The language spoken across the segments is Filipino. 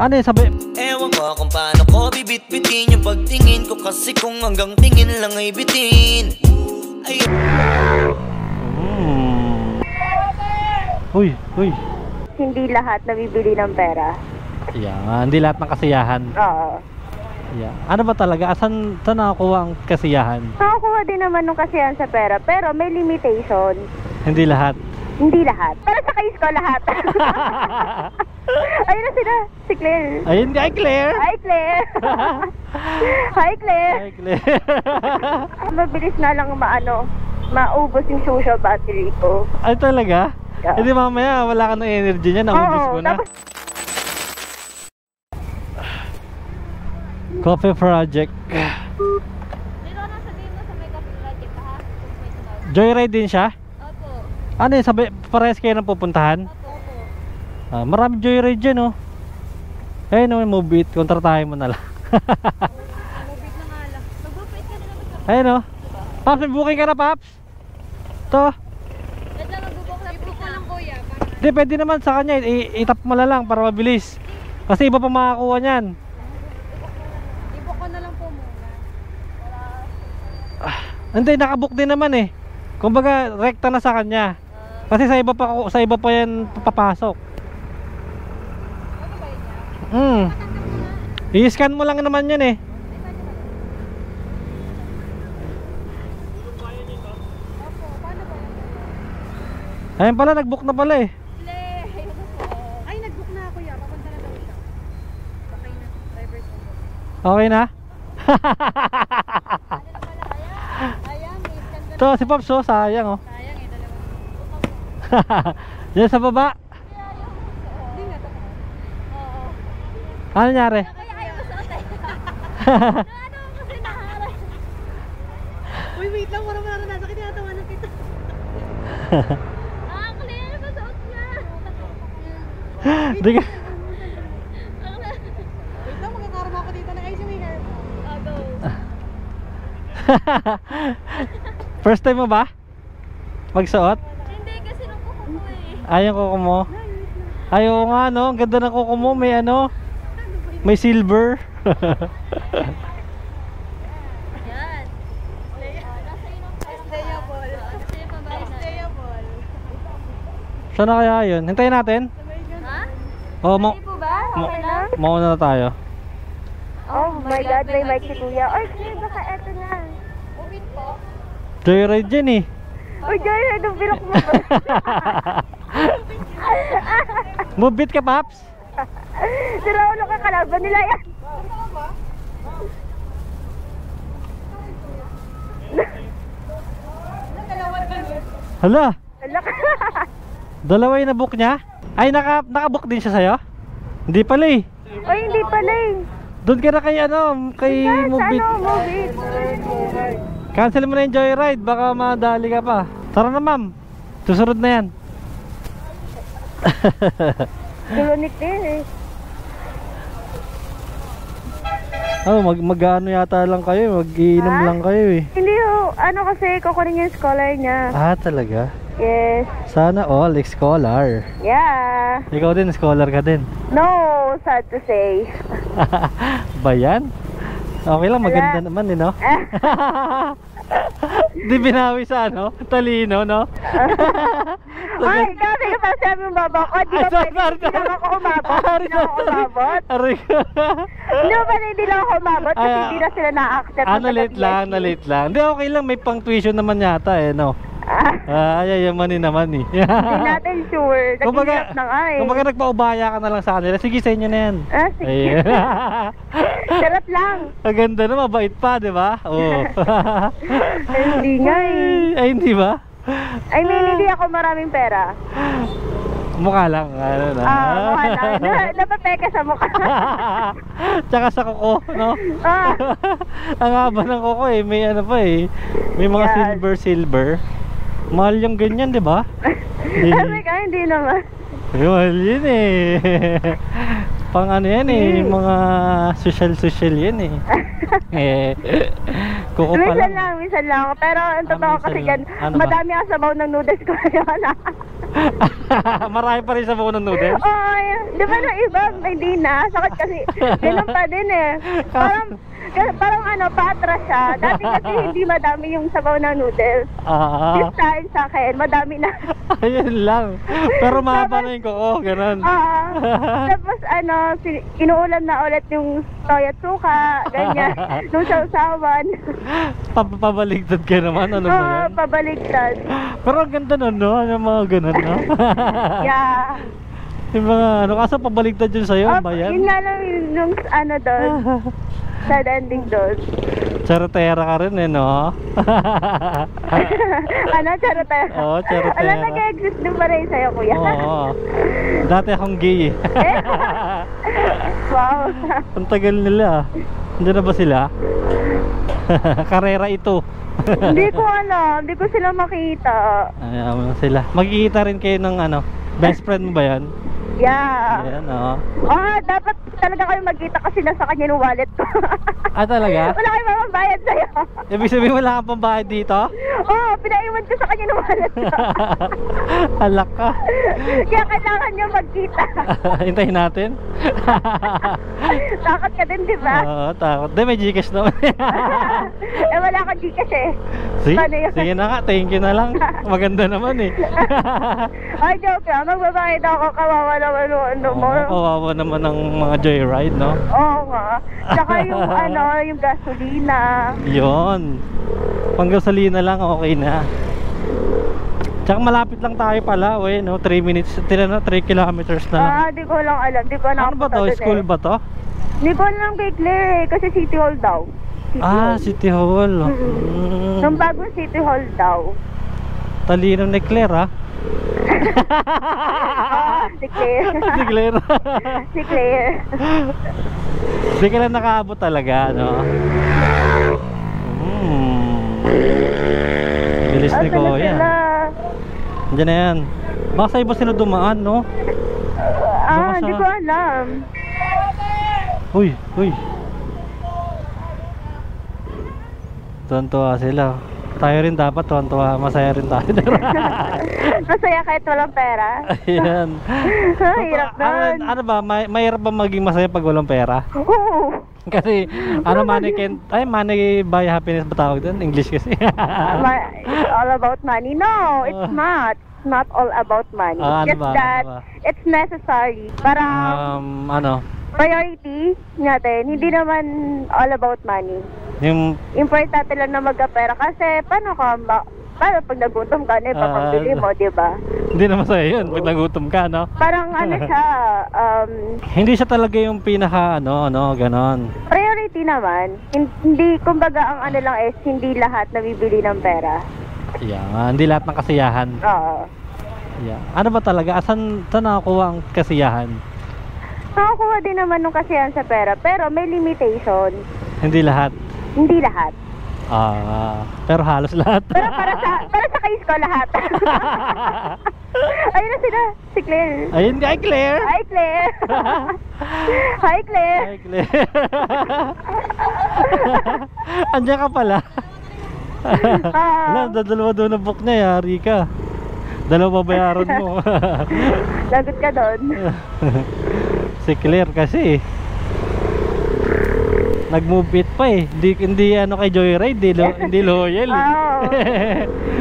Ano yung sabi? Ewan ko kung paano ko bibit-bitin yung pagtingin ko, kasi kung hanggang tingin lang ay bitin. Ay. Uy. Hindi lahat nabibili ng pera. Yeah, hindi lahat ng kasiyahan. Oo. Yeah. Ano ba talaga? Saan nakakuha ang kasiyahan? Nakakuha din naman ng kasiyahan sa pera, pero may limitation. Hindi lahat. Hindi lahat. Pero sa case ko, lahat. Ayun na sila, si Claire. Ayun, hi Claire! Hi, Claire! Hi, Claire! Hi Claire! Mabilis na lang maubos yung social battery ko. Ay talaga? Yeah. Hindi mamaya, wala ka ng energy niya, naubos ko na. Coffee project. Dito na sabihin mo sa may coffee project ha? Joyride din siya? Opo. Ano yun, parehas kayo nang pupuntahan? Opo. Marami joyride dyan oh. Ayun oh, move it, kontratahin mo na lang. Mobit na nga lang. Mag-group ka na naman sa... Ayun oh. Paps, may booking ka na Paps? Ito. Wait lang, mag-book lang kuya. Hindi, pwede naman sa kanya, itap mo na lang para mabilis. Kasi iba pa makakuha niyan. I-book ko na lang po muna. Hindi, nakabook din naman eh. Kumbaga, rekta na sa kanya. Kasi sa iba pa yan papasok. Ano ba yun niya? I-scan mo lang naman yan eh. Opo, paano ba yun? Ayun pala, nag-book na pala eh. Ay, nag-book na ako ya. Papunta na daw siya. Okay na. Driver's on. Okay na? Ayan, may scan ka na. Ito, si Pops oh, sayang oh. Sayang eh, dalawa. Diyan sa baba. Hindi nga to. Oo. Ano nangyari? Kaya ayaw mo suot eh. Ano kasi naharay. Uy, wait lang. Parang wala na nasa kinatawanan kita. Claire, masuot niya. Di ka... Wait lang, magkakarama ako dito ng ice maker. Go. First time mo ba? Magsuot? Hindi, kasi nung kuko mo eh. Ayaw kuko mo? Ayaw nga no, ang ganda ng kuko mo. May ano? May silver. Yan. Stayable. Stayable. Saan na kaya yun? Hintayin natin? Ha? Oh, Ready po ba? Okay na? mauna na tayo. Oh my God, may mic si Kuya. Ay, Claire, baka eto na. Umit po. Joyride dyan eh. Uy, Joy, anong bilok mo ba? Move it ka Paps. Sira ulo ka, kalaban nila yan. Hala, Alak. dalawa yung nabook niya? Ay, nakabook din siya sa'yo? Hindi pala eh. Uy, hindi pala eh. Doon ka na kay kay Move It. Move it. Cancel mo na yung joyride, baka madali ka pa. Tara na ma'am, susunod na yan. Tulunik din eh. Oh, mag-ano yata lang kayo, mag-iinom lang kayo eh. Hindi ho, kasi kukunin yung scholar niya. Ah, talaga? Yes. Sana all scholar. Yeah. Ikaw din, scholar ka din. No, sad to say. Ba yan? Okay lang, maganda naman eh, no? Di binawi sa talino, no? Ay, kasi kapag sabi mo baba ko, di ba pwede hindi lang ako umabot? Hindi lang ako umabot? Hindi ba pwede hindi lang ako umabot kasi hindi na sila na-accept. Na-late lang. Hindi, okay lang, may pang tuition naman yata eh, no? Yayamanin naman eh. Hindi natin sure. Nag-hirap na nga eh. Kumbaga nagpaubaya ka na lang sa kanila. Sige, sa inyo na yan. Sige. Sarap lang. Maganda na, mabait pa, di ba? Oo. Hindi nga eh. Ay, hindi ba? I mean, hindi ako maraming pera. Mukha lang. Ano na? Mukha lang. Napapeka sa mukha. Tsaka sa kuko, no? Ang haba ng kuko eh. May ano pa eh. May mga silver. Mahal yung ganyan, di ba? Sabi ka, hindi naman. Mahal yun eh. Pang ano yan eh. Mga social yan eh. Kuko pa lang. Minsan lang. Pero ang totoo kasi yan, madami ang sabaw ng noodles ko ngayon. Marami pa rin sa buo ng noodles? Oo, di ba na iba, hindi na. Sakit kasi, ganun pa din eh. Parang ano, paatras siya. Dati kasi hindi madami yung sabaw ng noodles. This time sa akin, madami na. Ayun lang. Pero mahaba na yung kuko, ganun. Tapos ano, inuulam na ulit yung toyo at suka, ganyan. Nung sausawan. Pabaligtad ka naman, ano ba yan? Pabaligtad. Pero ang ganda nun, no? Yung mga ganun, no? Yeah. Yung mga ano, kaso pabaligtad yun sa'yo, ba yan? Yun nga lang yung ano doon. Sa ending doon. Charotera ka rin eh, no? Ano, charotera? Oo, charotera. Alam, nag-exist din pa rin sa'yo, kuya. Oo. Dati akong gay eh. Wow. Ang tagal nila. Hindi na ba sila? Karera ito. Hindi ko alam. Hindi ko sila makita. Ayaw mo sila. Magkikita rin kayo ng ano? Best friend mo ba yan? Yeah. Ayan, oo. Dapat talaga kayo magkita kasi nasa kanya yung wallet ko. Talaga? Wala kayong mamabayad sa'yo. Ibig sabihin wala kang pambayad dito? Pinaiwan ko sa kanya yung wallet ko. Alak ka. Kaya kailangan nyo magkita. Hintayin natin. Takot ka din, di ba? Oo, takot. May Gcash naman. Wala kang Gcash eh. Sige na nga, thank you na lang. Maganda naman eh. Ay, joke lang. Magbabayad ako, kawawa naman ano mo. Kawawa naman ng mga joyride, no? Oo nga. Tsaka yung yung gasolina. Yun. Pang gasolina lang, okay na. Tsaka malapit lang tayo pala, no? 3 minutes, 3 kilometers na. Di ko lang alam. Di ko na ano ba to? School ba to? Di ko alam kay Claire kasi City Hall daw. City Hall. Nung bagong City Hall daw. Talino ni Claire, ha? Si Claire. Si Claire. Si Claire. Hindi ka lang nakaabot talaga, no? Bilis ni Kuya. Diyan na yan. Baka sa iba sila dumaan, no? Hindi ko alam. Uy. Tuwan-tuwa sila. Tayo rin dapat tuwan-tuwa. Masaya rin tayo. Masaya kahit walang pera. Ayan. Hirap nun. Ano ba? Mahirap ba maging masaya pag walang pera? Oo. Kasi money buy happiness ba tawag doon? English kasi. It's all about money. No, it's not. It's not all about money. Just that it's necessary. Parang priority natin, hindi naman all about money. Importante lang na magkapera kasi paano pag nagutom ka, papambili mo, di ba? Hindi naman sa'yo yun, pag nagutom ka, no? Parang siya, hindi siya talaga yung pinaka, ganon. Priority naman. Hindi, kumbaga, ang lang is, hindi lahat nabibili ng pera. Yeah, hindi lahat ng kasiyahan. Oo. Yeah. Ano ba talaga? Saan nakakuha ang kasiyahan? Nakakuha din naman ng kasiyahan sa pera, pero may limitation. Hindi lahat? Hindi lahat. Pero halos lahat. Pero para sa case ko lahat. Ayun na sila, si Claire. Ayun, hi Claire. Hi Claire. Hi Claire. Hi Claire. Andiyan ka pala. Dalawa doon na book niya, yari ka. Dalawa bayaran mo. Lagot ka doon. Si Claire kasi nag-move it pa eh. Hindi kay Joyride, hindi loyal.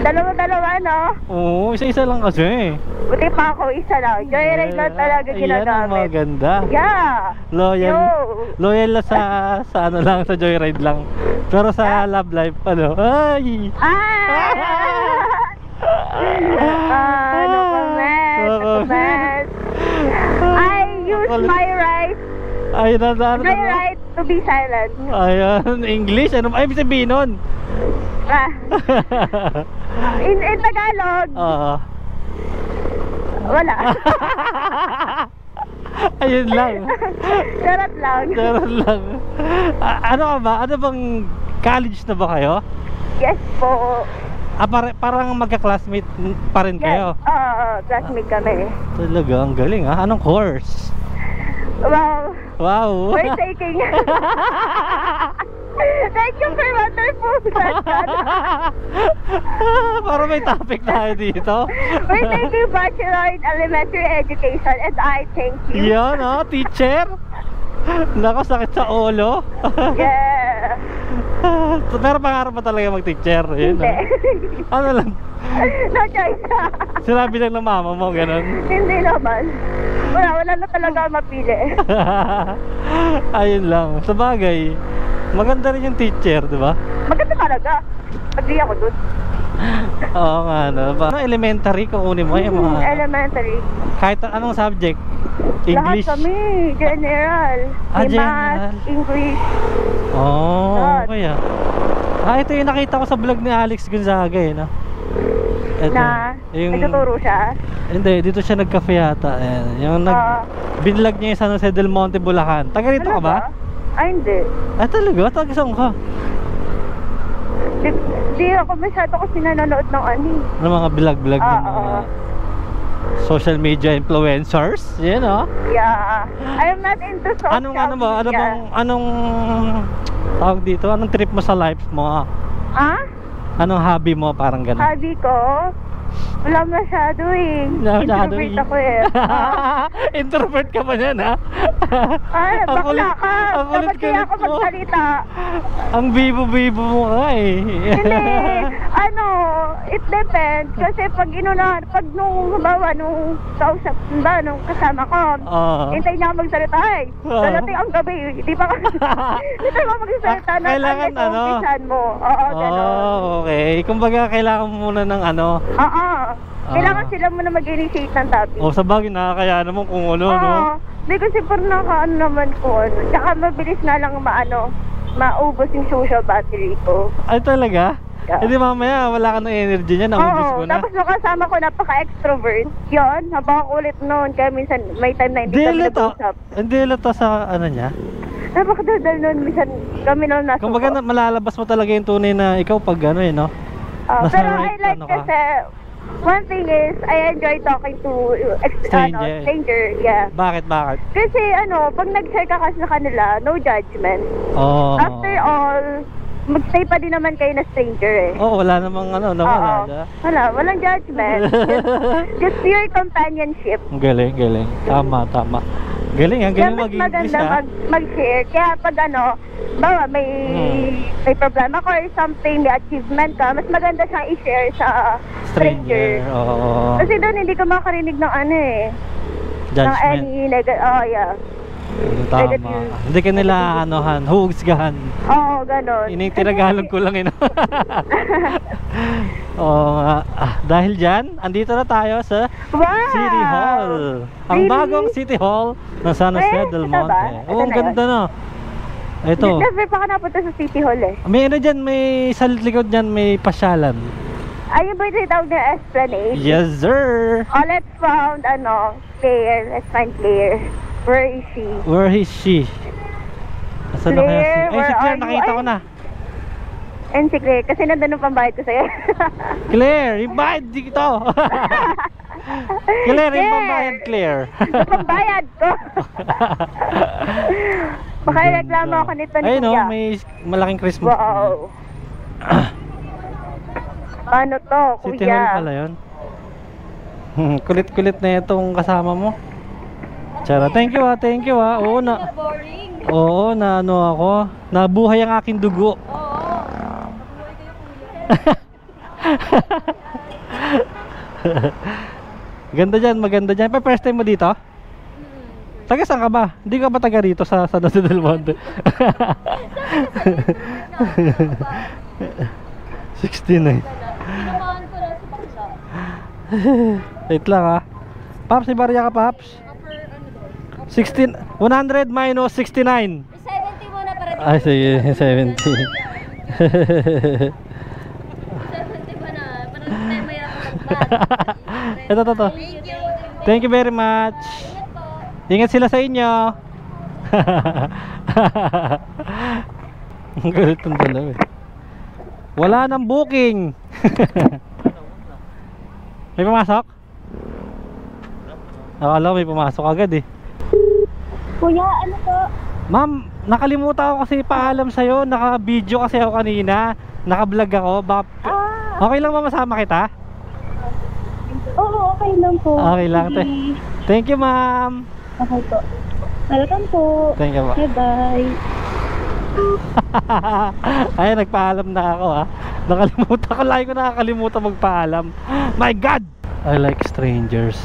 Dalawa-dalawa, no? Oo, isa-isa lang kasi. Buti pa ako, isa lang. Joyride lang talaga ginagamit. Yan ang maganda. Yeah. Loyal na sa lang, sa Joyride lang. Pero sa Love Life, ay! No comment. I use my right. My right to be silent. Ayun, English? Ano ba ibig sabihin nun? In Tagalog. Wala. Ayun lang. Charot lang. Ano ka ba? Ano bang college na ba kayo? Yes po. Parang magka-classmate pa rin kayo? Oo, classmate kami. Talaga, ang galing ha? Anong course? Well, Wow. We're taking... Thank you for wonderful question. Para may topic tayo dito. We're taking Bachelor in Elementary Education and I thank you. Yan, oh, teacher. Nako, sakit sa ulo. Yeah. Pero pangarap mo talaga mag-teacher. Yun, Hindi. Ano lang? No choice. Sinabi lang ng mama mo, ganun. Hindi naman. Wala na talaga mapili. Ayun lang. Sa bagay, maganda rin yung teacher, di ba? Maganda talaga. Agree ako dun. Oo nga, no? Ano, elementary, kukunin mo yung mga... Elementary. Kahit anong subject? English? Lahat kami. General. Ah, May general. Math, English. Oh, Lahat. kaya. Ito yung nakita ko sa vlog ni Alex Gonzaga, eh, no? Ito, Na, nagtuturo siya. Hindi, dito siya nagkafe yata. Ayan, yung binlog niya yung San Jose del Monte, Bulacan. Taga rito ka ba? Ay, hindi. Ah, talaga? Taga saan ka? Di ako masyado kasi nanonood ng ani. Ng mga vlog-vlog ng mga social media influencers? Yan, oh. Yeah. I'm not into social media. Anong tawag dito? Anong trip mo sa life mo? Ah? Anong hobby mo? Parang gano'n. Hobby ko? Wala masyado eh. Introvert ako eh. Introvert ka ba yan, ha? Ay, bakla ka. Dapat kaya ako magsalita. Ang bibo-bibo mo ka eh. Hindi. Ano, it depends. Kasi pag nung habawa, nung kausap, nung kasama ko, hintay niya ako magsalita. Ay, dalating ang gabi. Hindi pa ako magsalita na kailangan ano? mo. Oo, gano'n. Okay. Kumbaga, kailangan mo muna ng ano? Kailangan sila muna mag-initiate ng topic. Sa bagay, nakakaya naman kung ano, no? Hindi kasi parang nakaano naman ko. Tsaka mabilis na lang maubos yung social battery ko. Ay, talaga? Yeah. Hindi mamaya, wala ka ng energy niya, naubos ko na. Tapos nung kasama ko, napaka-extrovert. Yun, habang ulit noon. Kaya minsan, may time na hindi kami nag-usap. Hindi lata sa ano niya? Napakadaldal noon. Minsan, kami noon nasa kumbaga, malalabas mo talaga yung tunay na ikaw pag ano eh, no? Pero I like kasi, one thing is, I enjoy talking to stranger. Yeah. Bakit? Kasi pag nag-share ka kasi sa kanila, no judgment. After all, mag-stay pa din naman kayo na stranger eh. Wala namang Walang judgment. Just pure companionship. Galing. Tama. Galing, ang galing mag-English, maganda mag-share. Kaya pag bawa may problema ko or something, may achievement ka, mas maganda siyang i-share sa stranger. Kasi doon hindi ka makarinig ng judgment. Yeah. Tama. Hindi ka nila hugsgahan. Ganon. Tinagalog ko lang dahil dyan, andito na tayo sa City Hall. Ang bagong City Hall ng San Jose del Monte. Ang ganda na. Ito. Never pa ka napunta sa City Hall eh. May dyan, may sa likod dyan, may pasyalan. Ayun ba yung tawag na Esplanade? Yes, sir. Let's found, Claire. Let's find Claire. Where is she? Asan na kaya si... Ay, si Claire, nakita ko na. And si Claire, kasi nandun yung pambayad ko sa'yo. Claire, yung bayad dito. Claire, yung pambayad, Claire. Yung pambayad ko. Baka reklamo ako nito ni Kuya. Kuya. May malaking Christmas. Wow. Paano to, Kuya? City Hall pala yun. Kulit-kulit na itong kasama mo. Chara, thank you. Oo, na ako. Nabuhay ang aking dugo. Maganda dyan. Pa first time mo dito? Taga saan ka ba? Hindi ka ba taga rito sa San Jose del Monte? 69. Wait lang ha. Paps, may barya ka, Paps? 100 minus 69. 70 muna para dito. Ay, sige, 70. 70 ba na? Para tayo mayroon Ito. Thank you very much. Ingat sila sa inyo. Ang galit ng dalawa eh. Wala nang booking. May pumasok? Akala may pumasok agad eh. Kuya, ano po? Ma'am, nakalimutan ko kasi paalam sa'yo. Naka-video kasi ako kanina. Naka-vlog ako. Okay lang ba masama kita? Oo, okay lang po. Okay lang, te. Thank you, ma'am. Okay po. Welcome po. Thank you po. Bye-bye. Ay, nagpaalam na ako ha. Nakalimutan ko. Lagi ko nakakalimutan magpaalam. My God! I like strangers.